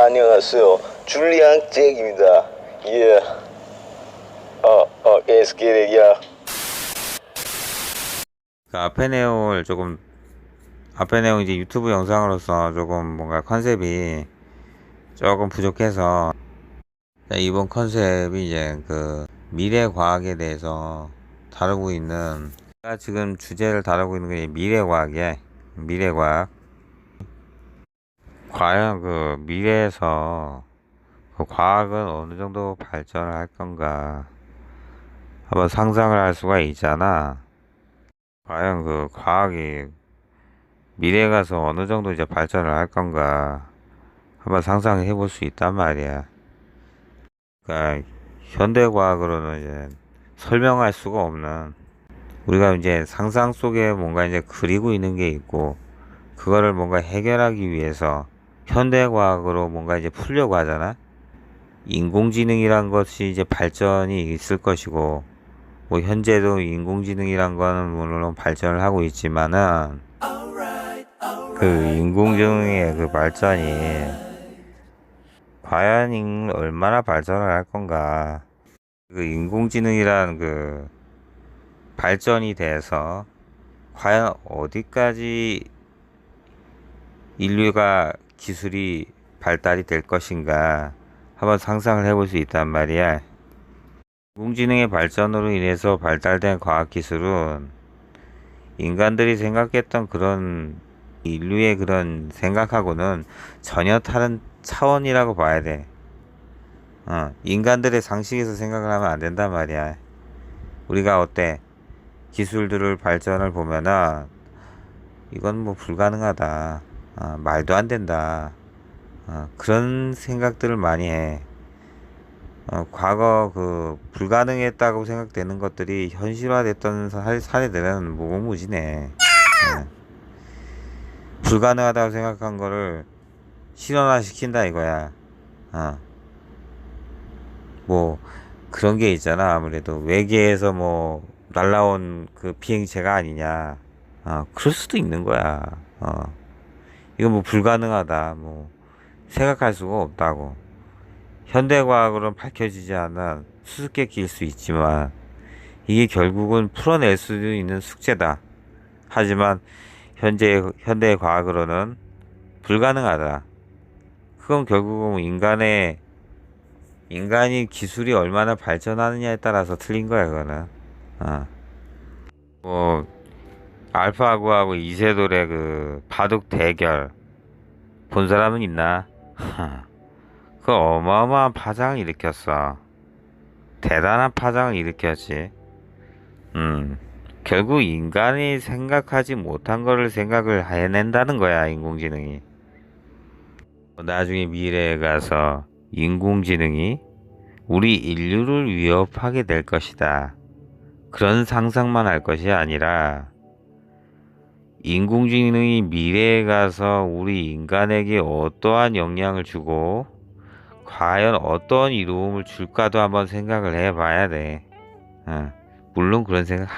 안녕하세요. 줄리안 잭입니다. 예. Let's get it, yeah. 그 앞에 내용 이제 유튜브 영상으로서 조금 뭔가 컨셉이 조금 부족해서 이번 컨셉이 이제 그 미래 과학에 대해서 다루고 있는, 제가 지금 주제를 다루고 있는 게 미래 과학이야. 미래 과학. 과연 그 미래에서 그 과학은 어느 정도 발전을 할 건가 한번 상상을 할 수가 있잖아. 과연 그 과학이 미래에 가서 어느 정도 이제 발전을 할 건가 한번 상상해 볼 수 있단 말이야. 그러니까 현대과학으로는 이제 설명할 수가 없는, 우리가 이제 상상 속에 뭔가 이제 그리고 있는 게 있고, 그거를 뭔가 해결하기 위해서 현대과학으로 뭔가 이제 풀려고 하잖아. 인공지능이란 것이 이제 발전이 있을 것이고, 뭐 현재도 인공지능이란 거는 물론 발전을 하고 있지만은 그 인공지능의 그 발전이 과연 얼마나 발전을 할 건가. 그 인공지능이란 그 발전이 돼서 과연 어디까지 인류가 기술이 발달이 될 것인가 한번 상상을 해볼 수 있단 말이야. 인공지능의 발전으로 인해서 발달된 과학기술은 인간들이 생각했던 그런 인류의 그런 생각하고는 전혀 다른 차원이라고 봐야 돼. 인간들의 상식에서 생각을 하면 안 된단 말이야. 우리가 어때? 기술들을 발전을 보면은 이건 뭐 불가능하다. 말도 안 된다. 그런 생각들을 많이 해. 과거 그 불가능했다고 생각되는 것들이 현실화됐던 사례들은 무궁무진해. 불가능하다고 생각한 거를 실현화 시킨다 이거야. 뭐 그런 게 있잖아. 아무래도 외계에서 뭐 날라온 그 비행체가 아니냐. 그럴 수도 있는 거야. 이거 뭐 불가능하다. 뭐 생각할 수가 없다고. 현대과학으로는 밝혀지지 않은 수수께끼일 수 있지만 이게 결국은 풀어낼 수 있는 숙제다. 하지만 현대의 과학으로는 불가능하다. 그건 결국은 인간이 기술이 얼마나 발전하느냐에 따라서 틀린 거야, 그거는. 뭐, 알파고하고 이세돌의 그 바둑 대결 본 사람은 있나? 그 어마어마한 파장을 일으켰어. 대단한 파장을 일으켰지. 결국 인간이 생각하지 못한 거를 생각을 해낸다는 거야, 인공지능이. 나중에 미래에 가서 인공지능이 우리 인류를 위협하게 될 것이다. 그런 상상만 할 것이 아니라 인공지능이 미래에 가서 우리 인간에게 어떠한 영향을 주고 과연 어떤 이로움을 줄까도 한번 생각을 해봐야 돼. 물론 그런 생각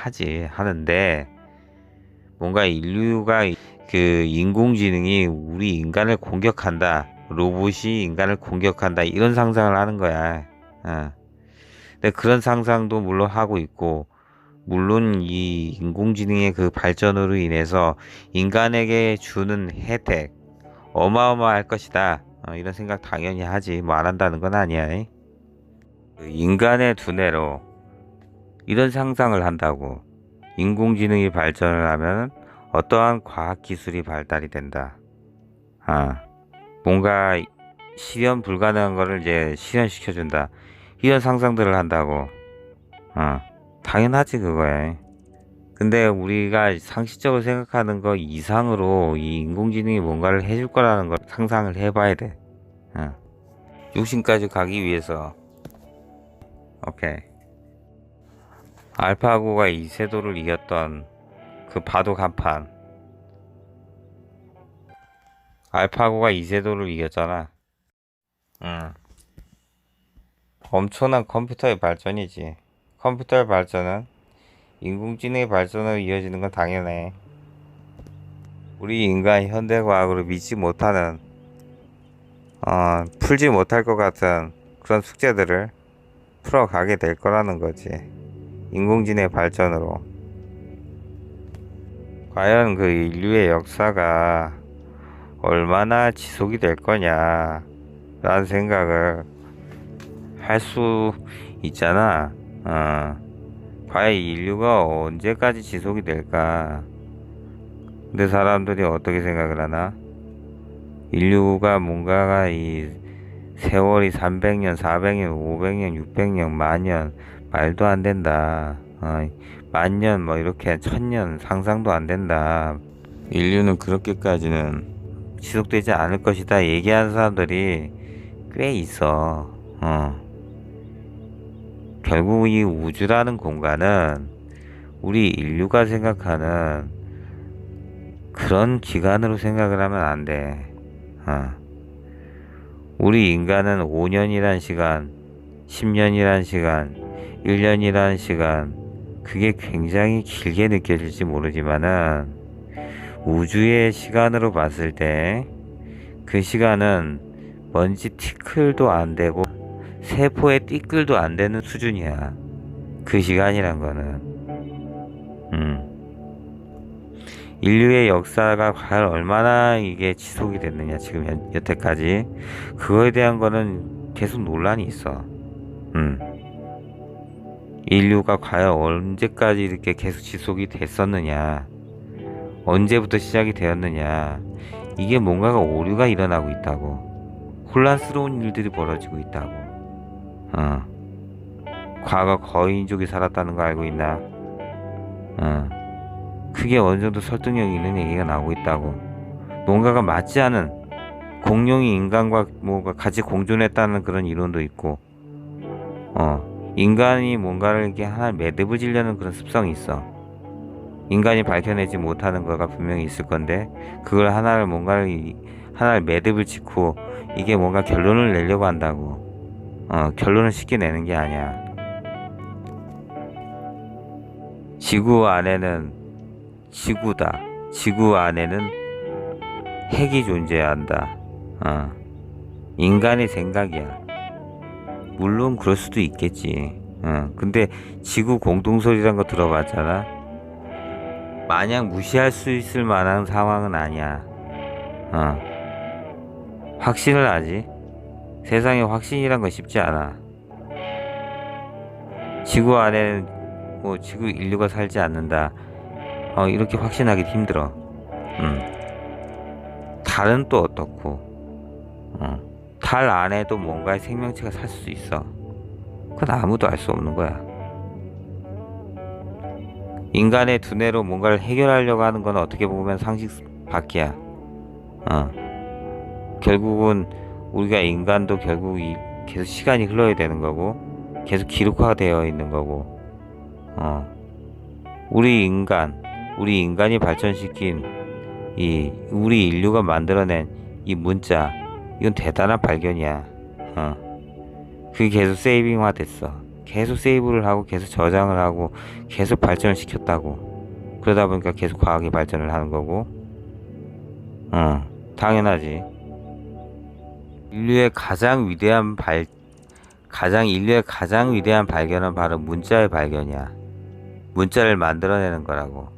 하는데 뭔가 인류가 그 인공지능이 우리 인간을 공격한다, 로봇이 인간을 공격한다 이런 상상을 하는 거야. 근데 그런 상상도 물론 하고 있고, 물론 이 인공지능의 그 발전으로 인해서 인간에게 주는 혜택 어마어마할 것이다. 이런 생각 당연히 하지. 뭐 안 한다는 건 아니야. 그 인간의 두뇌로 이런 상상을 한다고. 인공지능이 발전을 하면 어떠한 과학기술이 발달이 된다. 뭔가 실현 불가능한 거를 이제 실현시켜준다. 이런 상상들을 한다고. 당연하지, 그거에. 근데 우리가 상식적으로 생각하는 거 이상으로 이 인공지능이 뭔가를 해줄 거라는 걸 상상을 해봐야 돼. 육신까지 가기 위해서. 오케이. 알파고가 이세돌을 이겼던 그 바둑 한 판. 알파고가 이세돌을 이겼잖아. 엄청난 컴퓨터의 발전이지. 컴퓨터의 발전은 인공지능의 발전으로 이어지는 건 당연해. 우리 인간 현대과학으로 믿지 못하는 풀지 못할 것 같은 그런 숙제들을 풀어가게 될 거라는 거지. 인공지능 발전으로. 과연 그 인류의 역사가 얼마나 지속이 될 거냐 라는 생각을 할 수 있잖아. 과연 인류가 언제까지 지속이 될까? 근데 사람들이 어떻게 생각을 하나? 인류가 뭔가가 이 세월이 300년, 400년, 500년, 600년, 만년 말도 안 된다. 만년 뭐 이렇게 1000년 상상도 안 된다. 인류는 그렇게까지는 지속되지 않을 것이다 얘기하는 사람들이 꽤 있어. 결국 이 우주라는 공간은 우리 인류가 생각하는 그런 기간으로 생각을 하면 안 돼. 우리 인간은 5년이란 시간, 10년이란 시간, 1년이란 시간, 그게 굉장히 길게 느껴질지 모르지만은 우주의 시간으로 봤을 때 그 시간은 먼지 티끌도 안 되고 세포의 띠끌도 안 되는 수준이야. 그 시간이란 거는. 인류의 역사가 과연 얼마나 이게 지속이 됐느냐, 지금 여태까지. 그거에 대한 거는 계속 논란이 있어. 인류가 과연 언제까지 이렇게 계속 지속이 됐었느냐, 언제부터 시작이 되었느냐, 이게 뭔가가 오류가 일어나고 있다고. 혼란스러운 일들이 벌어지고 있다고. 과거 거인족이 살았다는 거 알고 있나? 그게 어느 정도 설득력이 있는 얘기가 나오고 있다고. 뭔가가 맞지 않은, 공룡이 인간과 뭐가 같이 공존했다는 그런 이론도 있고, 인간이 뭔가를 이렇게 하나 매듭을 지려는 그런 습성이 있어. 인간이 밝혀내지 못하는 거가 분명히 있을 건데, 그걸 하나를 매듭을 짓고 이게 뭔가 결론을 내려고 한다고. 결론을 쉽게 내는 게 아니야. 지구 안에는 지구다. 지구 안에는 핵이 존재한다. 인간의 생각이야. 물론 그럴 수도 있겠지. 근데 지구 공동설이란 거 들어봤잖아. 마냥 무시할 수 있을 만한 상황은 아니야. 확신을 하지. 세상에 확신이란 건 쉽지 않아. 지구 안에는 뭐 지구 인류가 살지 않는다. 이렇게 확신하기 힘들어. 달은 또 어떻고, 달 안에도 뭔가의 생명체가 살 수 있어. 그건 아무도 알 수 없는 거야. 인간의 두뇌로 뭔가를 해결하려고 하는 건 어떻게 보면 상식 밖이야. 결국은 우리가 인간도 결국 계속 시간이 흘러야 되는 거고, 계속 기록화되어 있는 거고, 우리 인간이 발전시킨 우리 인류가 만들어낸 이 문자, 이건 대단한 발견이야. 그게 계속 세이빙화 됐어. 계속 세이브를 하고 계속 저장을 하고 계속 발전을 시켰다고. 그러다 보니까 계속 과학이 발전을 하는 거고. 당연하지. 인류의 가장 위대한 발견은 바로 문자의 발견이야. 문자를 만들어내는 거라고.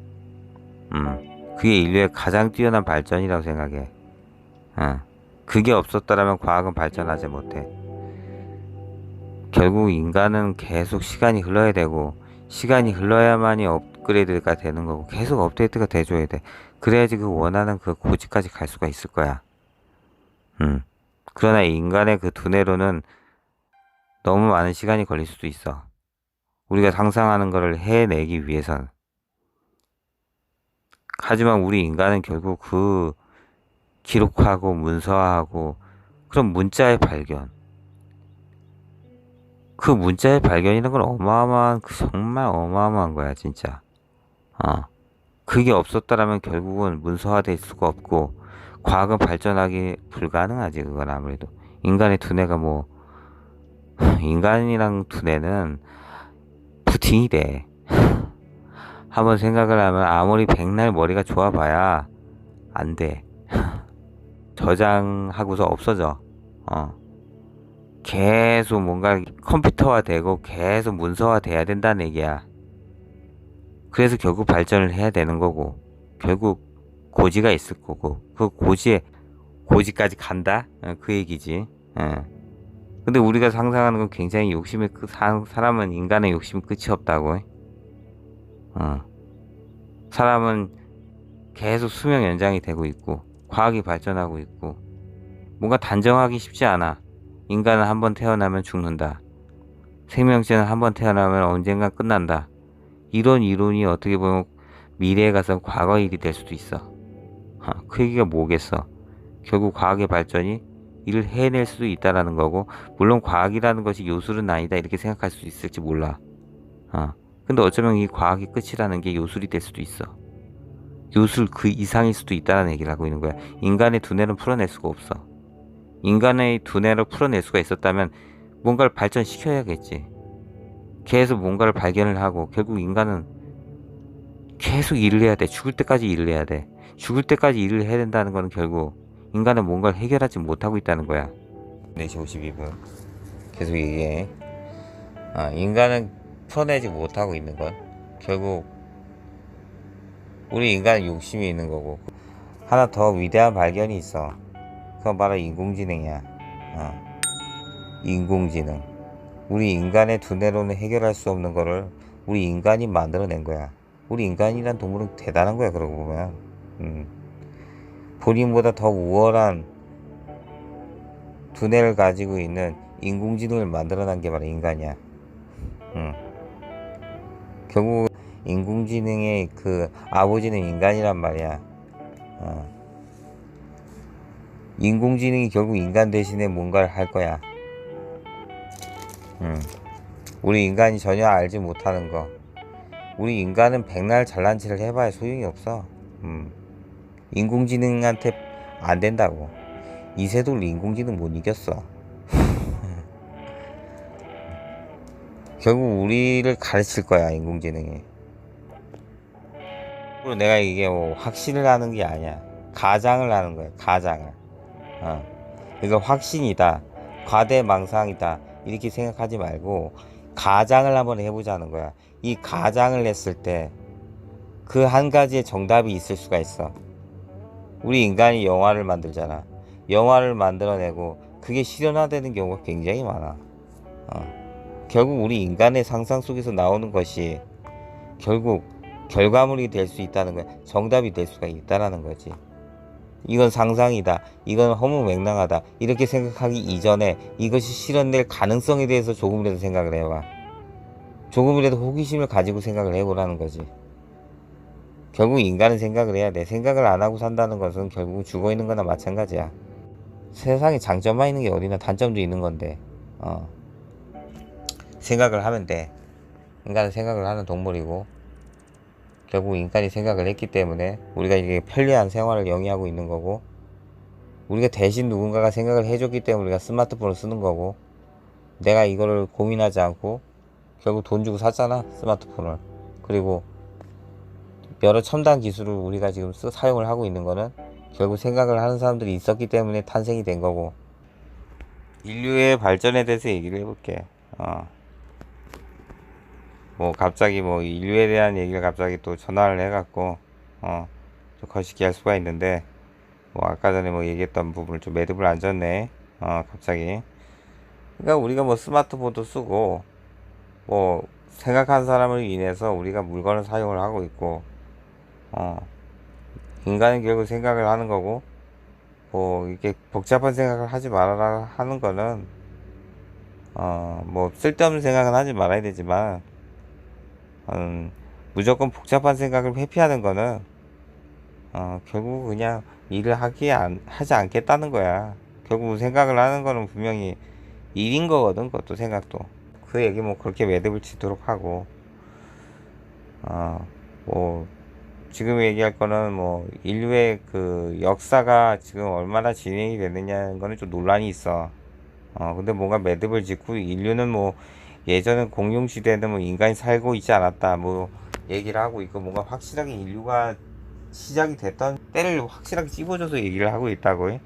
그게 인류의 가장 뛰어난 발전이라고 생각해. 그게 없었더라면 과학은 발전하지 못해. 결국 인간은 계속 시간이 흘러야 되고, 시간이 흘러야만이 업그레이드가 되는 거고, 계속 업데이트가 돼줘야 돼. 그래야지 그 원하는 그 고지까지 갈 수가 있을 거야. 그러나 인간의 그 두뇌로는 너무 많은 시간이 걸릴 수도 있어. 우리가 상상하는 거를 해내기 위해서는. 하지만 우리 인간은 결국 그 기록하고 문서화하고 그런 문자의 발견, 그 문자의 발견이라는 건 정말 어마어마한 거야, 진짜. 그게 없었다라면 결국은 문서화될 수가 없고, 과학은 발전하기 불가능하지, 그건 아무래도. 인간의 두뇌가 인간이랑 두뇌는 부팅이 돼. 한번 생각을 하면 아무리 백날 머리가 좋아봐야 안 돼. 저장하고서 없어져. 계속 뭔가 컴퓨터화 되고 계속 문서화 돼야 된다는 얘기야. 그래서 결국 발전을 해야 되는 거고, 결국 고지가 있을 거고, 그 고지까지 간다? 그 얘기지. 근데 우리가 상상하는 건 굉장히 사람은 인간의 욕심이 끝이 없다고. 사람은 계속 수명 연장이 되고 있고, 과학이 발전하고 있고, 뭔가 단정하기 쉽지 않아. 인간은 한번 태어나면 죽는다. 생명체는 한번 태어나면 언젠가 끝난다. 이런 이론이 어떻게 보면 미래에 가서 과거 일이 될 수도 있어. 그 얘기가 뭐겠어? 결국 과학의 발전이 이를 해낼 수도 있다라는 거고, 물론 과학이라는 것이 요술은 아니다 이렇게 생각할 수 있을지 몰라. 근데 어쩌면 이 과학의 끝이라는 게 요술이 될 수도 있어. 요술 그 이상일 수도 있다는 얘기를 하고 있는 거야. 인간의 두뇌는 풀어낼 수가 없어. 인간의 두뇌를 풀어낼 수가 있었다면 뭔가를 발전시켜야겠지. 계속 뭔가를 발견을 하고, 결국 인간은 계속 일을 해야 돼. 죽을 때까지 일을 해야 돼. 죽을 때까지 일을 해야 된다는 거는 결국 인간은 뭔가를 해결하지 못하고 있다는 거야. 4시 52분 계속 얘기해. 인간은 풀어내지 못하고 있는 건 결국 우리 인간은 욕심이 있는 거고, 하나 더 위대한 발견이 있어. 그건 바로 인공지능이야. 인공지능. 우리 인간의 두뇌로는 해결할 수 없는 거를 우리 인간이 만들어낸 거야. 우리 인간이란 동물은 대단한 거야. 그러고 보면 본인보다 더 우월한 두뇌를 가지고 있는 인공지능을 만들어낸 게 바로 인간이야. 결국 인공지능의 그 아버지는 인간이란 말이야. 인공지능이 결국 인간 대신에 뭔가를 할 거야. 우리 인간이 전혀 알지 못하는 거. 우리 인간은 백날 잘난 체를 해봐야 소용이 없어. 인공지능한테 안 된다고. 이세돌 인공지능 못 이겼어. 결국 우리를 가르칠 거야, 인공지능이. 그리고 내가 이게 뭐 확신을 하는 게 아니야. 가장을 하는 거야, 가장을. 이거 확신이다, 과대망상이다 이렇게 생각하지 말고 가장을 한번 해보자는 거야. 이 가장을 했을 때 그 한 가지의 정답이 있을 수가 있어. 우리 인간이 영화를 만들잖아. 영화를 만들어내고 그게 실현화되는 경우가 굉장히 많아. 결국 우리 인간의 상상 속에서 나오는 것이 결국 결과물이 될 수 있다는 거야. 정답이 될 수가 있다라는 거지. 이건 상상이다, 이건 허무맹랑하다 이렇게 생각하기 이전에 이것이 실현될 가능성에 대해서 조금이라도 생각을 해봐. 조금이라도 호기심을 가지고 생각을 해보라는 거지. 결국 인간은 생각을 해야 돼. 생각을 안 하고 산다는 것은 결국 죽어 있는 거나 마찬가지야. 세상에 장점만 있는 게 어디나, 단점도 있는 건데 생각을 하면 돼. 인간은 생각을 하는 동물이고, 결국 인간이 생각을 했기 때문에 우리가 이게 편리한 생활을 영위하고 있는 거고, 우리가 대신 누군가가 생각을 해줬기 때문에 우리가 스마트폰을 쓰는 거고, 내가 이거를 고민하지 않고 결국 돈 주고 샀잖아, 스마트폰을. 그리고 여러 첨단 기술을 우리가 지금 사용을 하고 있는 거는 결국 생각을 하는 사람들이 있었기 때문에 탄생이 된 거고. 인류의 발전에 대해서 얘기를 해볼게. 뭐 갑자기 뭐 인류에 대한 얘기를 갑자기 또 전화를 해갖고 좀 거시기 할 수가 있는데, 뭐 아까 전에 뭐 얘기했던 부분을 좀 매듭을 안 졌네. 갑자기. 그러니까 우리가 뭐 스마트폰도 쓰고, 뭐 생각한 사람을 인해서 우리가 물건을 사용을 하고 있고, 인간은 결국 생각을 하는 거고, 뭐 이렇게 복잡한 생각을 하지 말아라 하는 거는 뭐 쓸데없는 생각은 하지 말아야 되지만, 무조건 복잡한 생각을 회피하는 거는 결국 그냥 일을 하지 않겠다는 거야. 결국 생각을 하는 거는 분명히 일인 거거든. 그것도 생각도. 그 얘기 뭐 그렇게 매듭을 치도록 하고, 뭐 지금 얘기할 거는 뭐 인류의 그 역사가 지금 얼마나 진행이 되느냐는 거는 좀 논란이 있어. 근데 뭔가 매듭을 짓고, 인류는 뭐 예전엔 공룡시대는 뭐 인간이 살고 있지 않았다 뭐 얘기를 하고 있고, 뭔가 확실하게 인류가 시작이 됐던 때를 확실하게 찝어줘서 얘기를 하고 있다고 해.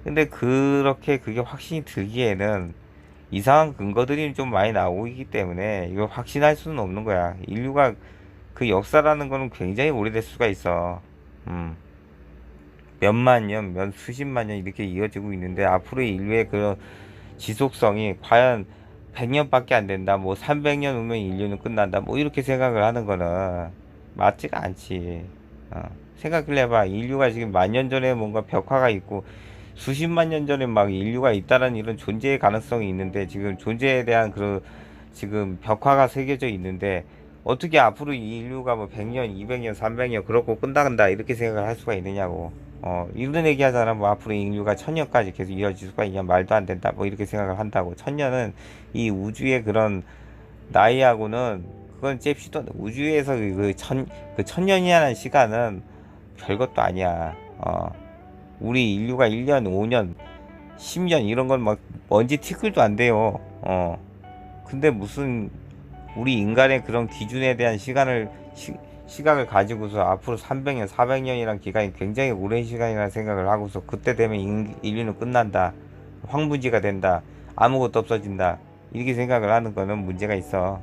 근데 그렇게 그게 확신이 들기에는 이상한 근거들이 좀 많이 나오고 있기 때문에 이걸 확신할 수는 없는 거야. 인류가 그 역사라는 거는 굉장히 오래될 수가 있어. 음, 몇만 년, 몇 수십만 년 이렇게 이어지고 있는데 앞으로의 인류의 그런 지속성이 과연 100년밖에 안 된다. 뭐 300년 후면 인류는 끝난다. 뭐 이렇게 생각을 하는 거는 맞지가 않지. 생각을 해봐. 인류가 지금 만 년 전에 뭔가 벽화가 있고 수십만 년 전에 막 인류가 있다는 이런 존재의 가능성이 있는데 지금 존재에 대한 그 지금 벽화가 새겨져 있는데 어떻게 앞으로 이 인류가 뭐 100년, 200년, 300년 그렇고 끝나간다 이렇게 생각을 할 수가 있느냐고. 이런 얘기 하잖아. 뭐 앞으로 인류가 1000년까지 계속 이어질 수가 있냐 말도 안 된다. 뭐 이렇게 생각을 한다고. 1000년은 이 우주의 그런 나이하고는 그건 잽시도 우주에서 그 1000년이라는 시간은 별것도 아니야. 우리 인류가 1년, 5년, 10년 이런 건 막 먼지 티끌도 안 돼요. 근데 무슨 우리 인간의 그런 기준에 대한 시각을 가지고서 앞으로 300년, 400년이란 기간이 굉장히 오랜 시간이라는 생각을 하고서 그때 되면 인류는 끝난다. 황무지가 된다. 아무것도 없어진다. 이렇게 생각을 하는 거는 문제가 있어.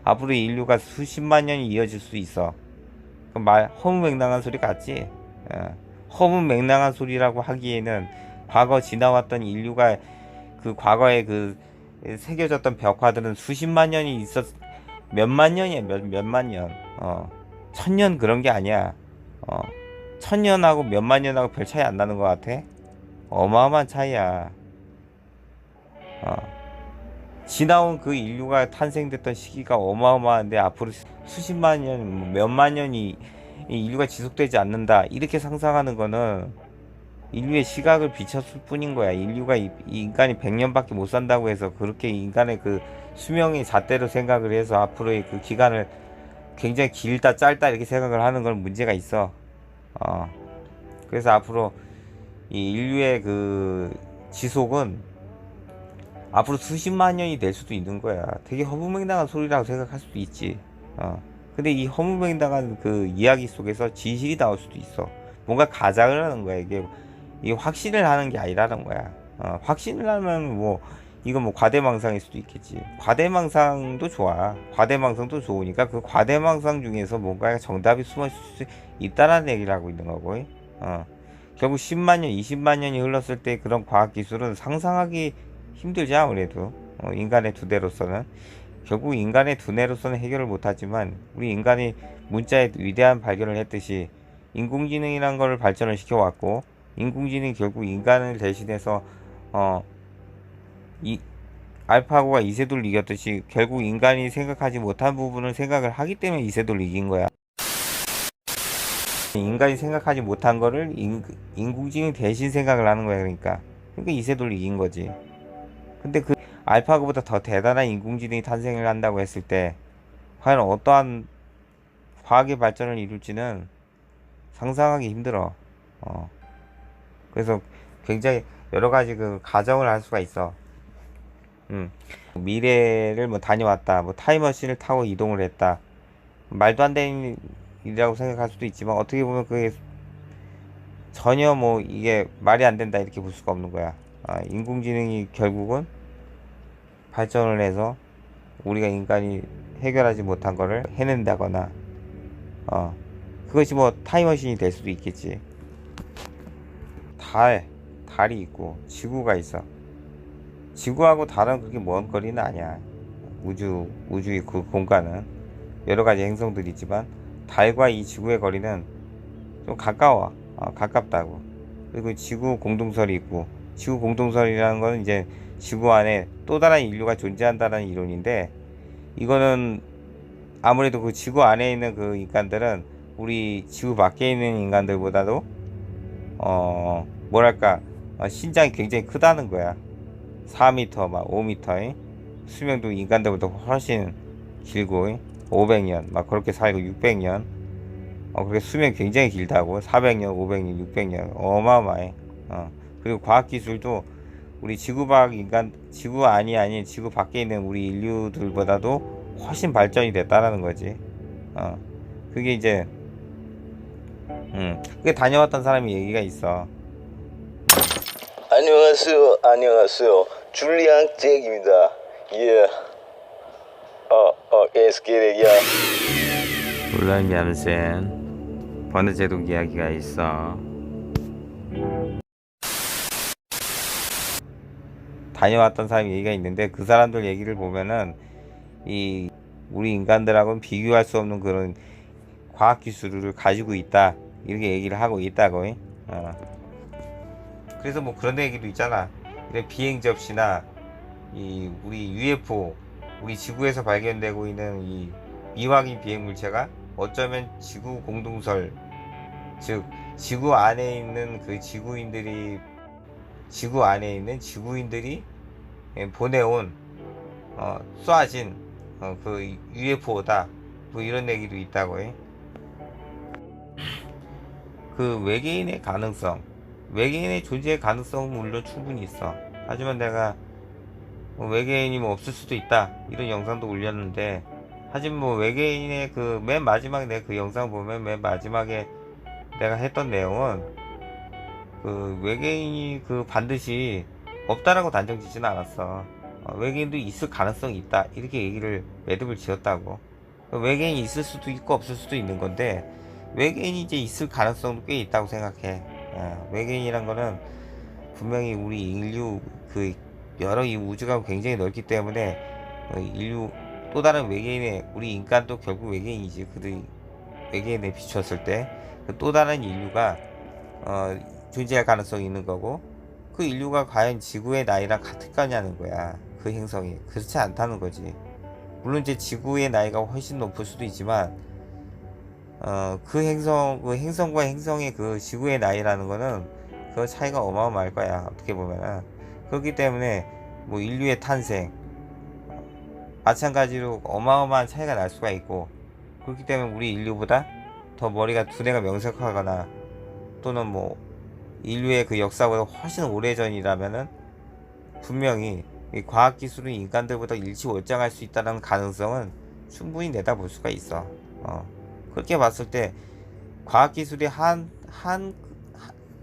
앞으로 인류가 수십만 년이 이어질 수 있어. 그 말 허무맹랑한 소리 같지? 허무맹랑한 소리라고 하기에는 과거 지나왔던 인류가 그 과거에 그 새겨졌던 벽화들은 수십만 년이 몇만 년이야. 몇만 년. 1000년 그런 게 아니야. 1000년하고 몇만 년하고 별 차이 안 나는 것 같아. 어마어마한 차이야. 지나온 그 인류가 탄생됐던 시기가 어마어마한데 앞으로 수십만 년, 뭐 몇만 년이 이 인류가 지속되지 않는다. 이렇게 상상하는 거는 인류의 시각을 비췄을 뿐인 거야. 인류가 이 인간이 100년밖에 못 산다고 해서 그렇게 인간의 그 수명의 잣대로 생각을 해서 앞으로의 그 기간을 굉장히 길다 짧다 이렇게 생각을 하는 건 문제가 있어. 어. 그래서 앞으로 이 인류의 그 지속은 앞으로 수십만 년이 될 수도 있는 거야. 되게 허무맹랑한 소리라고 생각할 수도 있지. 근데 이 허무맹랑한 그 이야기 속에서 진실이 나올 수도 있어. 뭔가 가장을 하는 거야. 이게 확신을 하는 게 아니라는 거야. 확신을 하면 뭐 이건 뭐 과대망상일 수도 있겠지. 과대망상도 좋아. 과대망상도 좋으니까 그 과대망상 중에서 뭔가 정답이 숨어 있을 수 있다라는 얘기를 하고 있는 거고. 결국 10만 년, 20만 년이 흘렀을 때 그런 과학 기술은 상상하기 힘들지 아무래도. 인간의 두뇌로서는 결국 인간의 두뇌로서는 해결을 못하지만 우리 인간이 문자의 위대한 발견을 했듯이 인공지능이란 걸 발전을 시켜왔고 인공지능이 결국 인간을 대신해서 이 알파고가 이세돌을 이겼듯이 결국 인간이 생각하지 못한 부분을 생각을 하기 때문에 이세돌을 이긴 거야. 인간이 생각하지 못한 거를 인공지능이 대신 생각을 하는 거야. 그러니까 이세돌을 이긴 거지. 근데 그 알파고보다 더 대단한 인공지능이 탄생을 한다고 했을 때 과연 어떠한 과학의 발전을 이룰지는 상상하기 힘들어. 그래서 굉장히 여러 가지 그 가정을 할 수가 있어. 미래를 뭐 다녀왔다. 뭐 타임머신을 타고 이동을 했다. 말도 안 되는 일이라고 생각할 수도 있지만 어떻게 보면 그게 전혀 뭐 이게 말이 안 된다 이렇게 볼 수가 없는 거야. 인공지능이 결국은 발전을 해서 우리가 인간이 해결하지 못한 거를 해낸다거나 그것이 뭐 타임머신이 될 수도 있겠지. 달이 있고 지구가 있어. 지구하고 달은 그렇게 먼 거리는 아니야. 우주의 그 공간은 여러 가지 행성들이 있지만 달과 이 지구의 거리는 좀 가까워. 가깝다고. 그리고 지구 공동설이 있고 지구 공동설이라는 거는 이제 지구 안에 또 다른 인류가 존재한다는 이론인데 이거는 아무래도 그 지구 안에 있는 그 인간들은 우리 지구 밖에 있는 인간들보다도 뭐랄까 신장이 굉장히 크다는 거야. 4m 막 5m 수명도 인간들보다 훨씬 길고 500년 막 그렇게 살고 600년 그렇게 수명이 굉장히 길다고 400년 500년 600년 어마어마해. 그리고 과학기술도 우리 지구 밖 인간 지구 아닌 지구 밖에 있는 우리 인류들보다도 훨씬 발전이 됐다라는 거지. 그게 이제 그게 다녀왔던 사람이 얘기가 있어. 안녕하세요. 안녕하세요. 줄리앙 잭입니다. 예. Let's get it, yeah. 물론 얌센 번외제독 이야기가 있어. 다녀왔던 사람 얘기가 있는데 그 사람들 얘기를 보면은 이 우리 인간들하고는 비교할 수 없는 그런 과학 기술을 가지고 있다 이렇게 얘기를 하고 있다고. 그래서 뭐 그런 얘기도 있잖아. 이런 비행 접시나 이 우리 UFO 우리 지구에서 발견되고 있는 이 미확인 비행 물체가 어쩌면 지구 공동설, 즉 지구 안에 있는 그 지구인들이 보내온 쏴진 그 UFO다 뭐 이런 얘기도 있다고 해. 그 외계인의 가능성, 외계인의 존재의 가능성은 물론 충분히 있어. 하지만 내가 외계인이 뭐 없을 수도 있다 이런 영상도 올렸는데, 하지만 뭐 외계인의 그 맨 마지막에 내가 그 영상 보면 맨 마지막에 내가 했던 내용은 그 외계인이 그 반드시 없다라고 단정짓지는 않았어. 외계인도 있을 가능성이 있다 이렇게 얘기를 매듭을 지었다고. 외계인이 있을 수도 있고 없을 수도 있는 건데 외계인이 이제 있을 가능성도 꽤 있다고 생각해. 외계인이란 거는 분명히 우리 인류 그 여러 이 우주가 굉장히 넓기 때문에 인류 또 다른 외계인의 우리 인간도 결국 외계인이지. 그들이 외계인에 비추었을 때 그 또 다른 인류가 존재할 가능성이 있는 거고, 그 인류가 과연 지구의 나이랑 같을 거냐는 거야. 그 행성이 그렇지 않다는 거지. 물론 이제 지구의 나이가 훨씬 높을 수도 있지만 그 행성과 행성의 그 지구의 나이라는 거는 그 차이가 어마어마할 거야 어떻게 보면은. 그렇기 때문에 뭐 인류의 탄생 마찬가지로 어마어마한 차이가 날 수가 있고, 그렇기 때문에 우리 인류보다 더 머리가 두뇌가 명석하거나 또는 뭐 인류의 그 역사보다 훨씬 오래전이라면은 분명히 이 과학기술은 인간들보다 일치월장할 수 있다는 가능성은 충분히 내다볼 수가 있어. 그렇게 봤을 때 과학기술이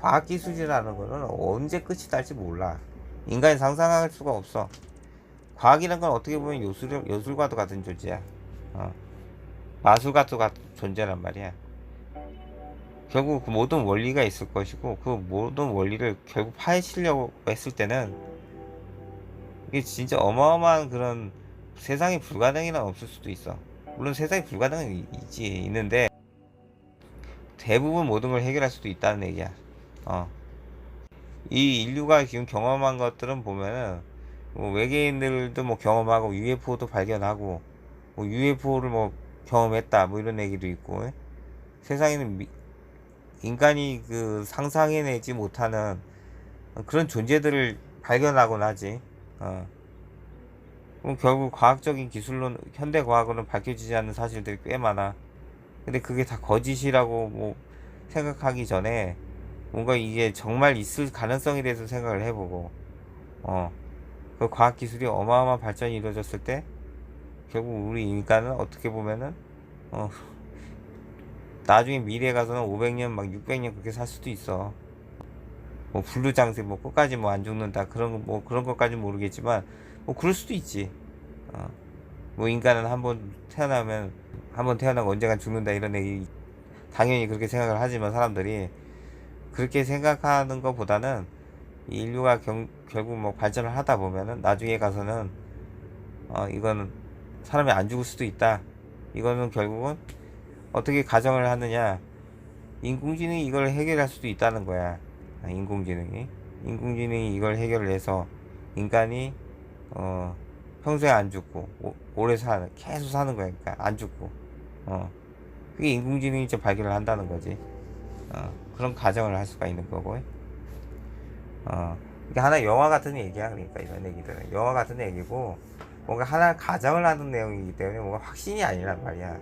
과학기술이라는 거는 언제 끝이 날지 몰라. 인간이 상상할 수가 없어. 과학이라는 건 어떻게 보면 요술과도 같은 존재야. 마술과도 같은 존재란 말이야. 결국 그 모든 원리가 있을 것이고, 그 모든 원리를 결국 파헤치려고 했을 때는 이게 진짜 어마어마한 그런 세상이 불가능이란 없을 수도 있어. 물론 세상이 불가능은 있는데 대부분 모든 걸 해결할 수도 있다는 얘기야. 이 인류가 지금 경험한 것들은 보면은 뭐 외계인들도 뭐 경험하고 UFO도 발견하고 뭐 UFO를 뭐 경험했다 뭐 이런 얘기도 있고, 세상에는 인간이 그 상상해내지 못하는 그런 존재들을 발견하곤 하지. 그럼 결국 과학적인 기술로 현대 과학으로는 밝혀지지 않는 사실들이 꽤 많아. 근데 그게 다 거짓이라고 뭐 생각하기 전에 뭔가 이게 정말 있을 가능성에 대해서 생각을 해보고, 그 과학기술이 어마어마한 발전이 이루어졌을 때 결국 우리 인간은 어떻게 보면은 나중에 미래에 가서는 500년 막 600년 그렇게 살 수도 있어. 뭐 불루장생 뭐 끝까지 뭐 안 죽는다 그런 뭐 그런 것까지 모르겠지만 뭐 그럴 수도 있지. 뭐 인간은 한번 태어나고 언젠간 죽는다 이런 얘기 당연히 그렇게 생각을 하지만, 사람들이 그렇게 생각하는 것보다는 인류가 결국 뭐 발전을 하다 보면은 나중에 가서는 이거는 사람이 안 죽을 수도 있다. 이거는 결국은 어떻게 가정을 하느냐, 인공지능이 이걸 해결할 수도 있다는 거야. 인공지능이 이걸 해결을 해서 인간이 평소에 안 죽고 오래 계속 사는 거야. 그러니까 안 죽고 그게 인공지능이 이제 발견을 한다는 거지. 그런 가정을 할 수가 있는 거고. 이게 하나 영화 같은 얘기야. 그러니까 이런 얘기들은 영화 같은 얘기고 뭔가 하나 가정을 하는 내용이기 때문에 뭔가 확신이 아니란 말이야.